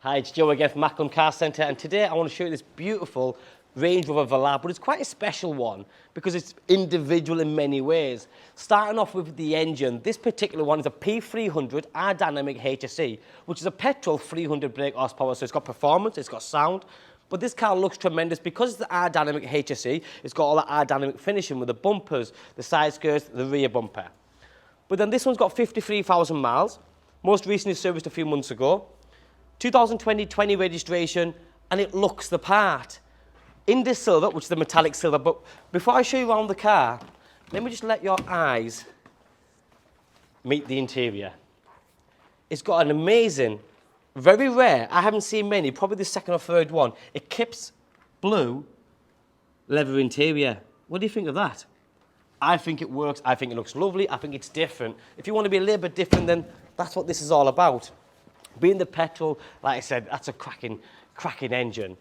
Hi, it's Joe again from Macklem Car Centre, and today I want to show you this beautiful Range Rover Velar, but it's quite a special one because it's individual in many ways. Starting off with the engine, this particular one is a P300 R-Dynamic HSE, which is a petrol 300 brake horsepower, so it's got performance, it's got sound, but this car looks tremendous because it's the R-Dynamic HSE. It's got all the R-Dynamic finishing with the bumpers, the side skirts, the rear bumper. But then this one's got 53,000 miles, most recently serviced a few months ago. 2020 registration, and it looks the part. In this silver, which is the metallic silver, but before I show you around the car, let me just let your eyes meet the interior. It's got an amazing, very rare, I haven't seen many, probably the second or third one, Eclipse blue leather interior. What do you think of that? I think it works, I think it looks lovely, I think it's different. If you want to be a little bit different, then that's what this is all about. Being the petrol, like I said, that's a cracking engine.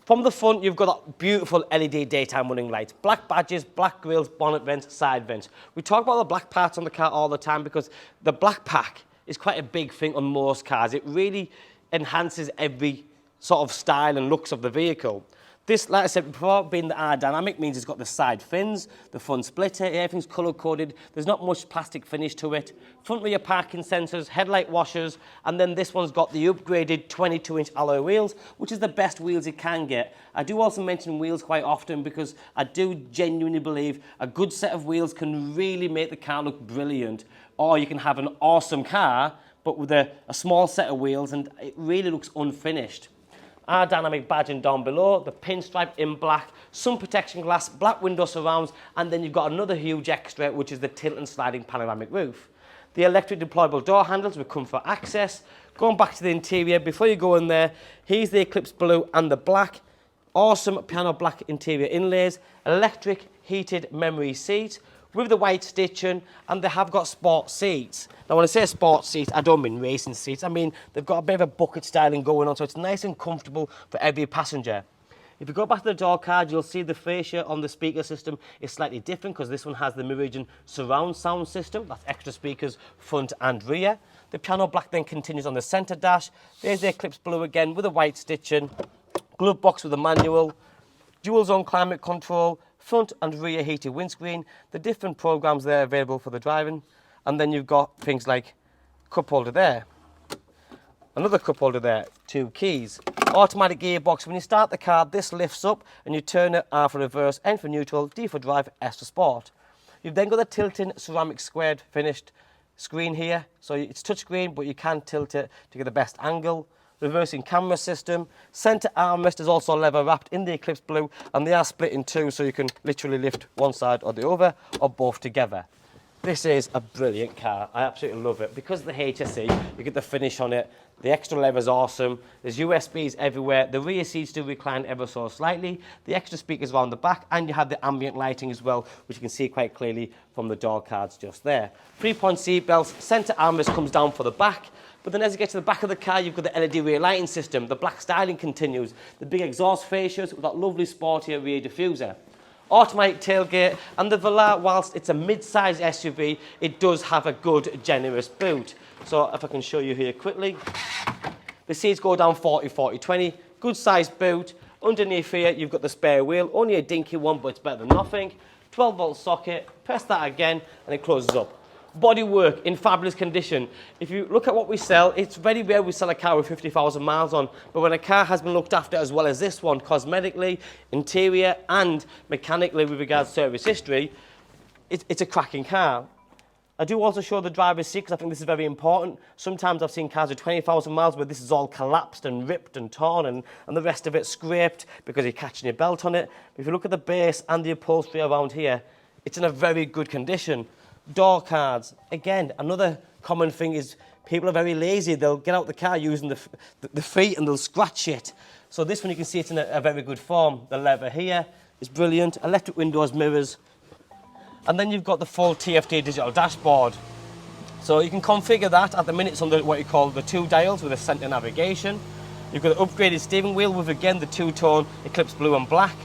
From the front, you've got that beautiful LED daytime running lights, black badges, black grills, bonnet vents, side vents. We talk about the black parts on the car all the time because the black pack is quite a big thing on most cars. It really enhances every sort of style and looks of the vehicle. This, like I said before, being the R-Dynamic means it's got the side fins, the front splitter, everything's colour-coded. There's not much plastic finish to it. Front rear parking sensors, headlight washers, and then this one's got the upgraded 22-inch alloy wheels, which is the best wheels it can get. I do also mention wheels quite often because I do genuinely believe a good set of wheels can really make the car look brilliant. Or you can have an awesome car, but with a small set of wheels, and it really looks unfinished. R-Dynamic badging down below, the pinstripe in black, sun protection glass, black window surrounds, and then you've got another huge extra, which is the tilt and sliding panoramic roof. The electric deployable door handles with comfort access. Going back to the interior, before you go in there, here's the Eclipse blue and the black. Awesome piano black interior inlays, electric heated memory seats with the white stitching, and they have got sport seats. Now when I say sport seats, I don't mean racing seats, I mean they've got a bit of a bucket styling going on, so it's nice and comfortable for every passenger. If you go back to the door card, you'll see the fascia on the speaker system is slightly different because this one has the Meridian surround sound system. That's extra speakers front and rear. The piano black then continues on the centre dash. There's the Eclipse blue again with the white stitching. Glove box with a manual. Dual zone climate control. Front and rear heated windscreen. The different programs there available for the driving. And then you've got things like cup holder there. Another cup holder there, 2 keys. Automatic gearbox. When you start the car, this lifts up and you turn it R for reverse, N for neutral, D for drive, S for sport. You've then got the tilting ceramic squared finished screen here. So it's touchscreen, but you can tilt it to get the best angle. Reversing camera system. Centre armrest is also leather wrapped in the Eclipse blue, and they are split in two, so you can literally lift one side or the other, or both together. This is a brilliant car. I absolutely love it. Because of the HSE, you get the finish on it. The extra leather is awesome. There's USBs everywhere. The rear seats do recline ever so slightly. The extra speakers around the back, and you have the ambient lighting as well, which you can see quite clearly from the door cards just there. 3-point seat belts. Centre armrest comes down for the back. But then as you get to the back of the car, you've got the LED rear lighting system. The black styling continues. The big exhaust fascias with that lovely sportier rear diffuser. Automatic tailgate, and the Velar, whilst it's a mid-size SUV, it does have a good, generous boot. So if I can show you here quickly, the seats go down 40, 40, 20, good sized boot. Underneath here, you've got the spare wheel, only a dinky one, but it's better than nothing. 12-volt socket, press that again, and it closes up. Bodywork in fabulous condition. If you look at what we sell, it's very rare we sell a car with 50,000 miles on, but when a car has been looked after as well as this one, cosmetically, interior and mechanically with regards to service history, it's a cracking car. I do also show the driver's seat because I think this is very important. Sometimes I've seen cars with 20,000 miles where this is all collapsed and ripped and torn and the rest of it scraped because you're catching your belt on it. But if you look at the base and the upholstery around here, it's in a very good condition. Door cards, again, another common thing is people are very lazy. They'll get out the car using the feet and they'll scratch it. So this one you can see it's in a very good form. The leather here is brilliant. Electric windows, mirrors. And then you've got the full TFT digital dashboard. So you can configure that. At the minute it's on what you call the 2 dials with a centre navigation. You've got an upgraded steering wheel with, again, the 2-tone Eclipse blue and black.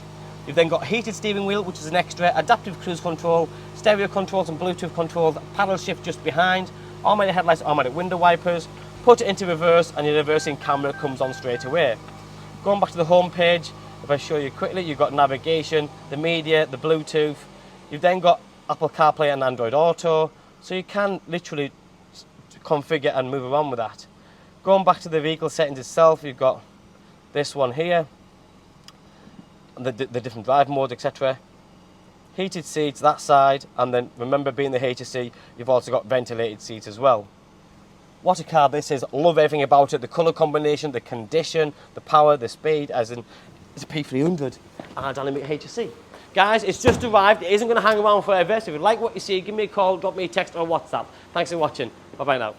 You've then got heated steering wheel, which is an extra, adaptive cruise control, stereo controls and Bluetooth controls, paddle shift just behind, automatic headlights, automatic window wipers, put it into reverse, and your reversing camera comes on straight away. Going back to the home page, if I show you quickly, you've got navigation, the media, the Bluetooth. You've then got Apple CarPlay and Android Auto, so you can literally configure and move around with that. Going back to the vehicle settings itself, you've got this one here, the different drive modes, etc. Heated seats that side, and then remember, being the HSE, you've also got ventilated seats as well. What a car this is. Love everything about it, the colour combination, the condition, the power, the speed, as in it's a P300 R-Dynamic HSE. Guys, it's just arrived. It isn't going to hang around forever, so if you like what you see, give me a call, drop me a text or WhatsApp. Thanks for watching. Bye-bye now.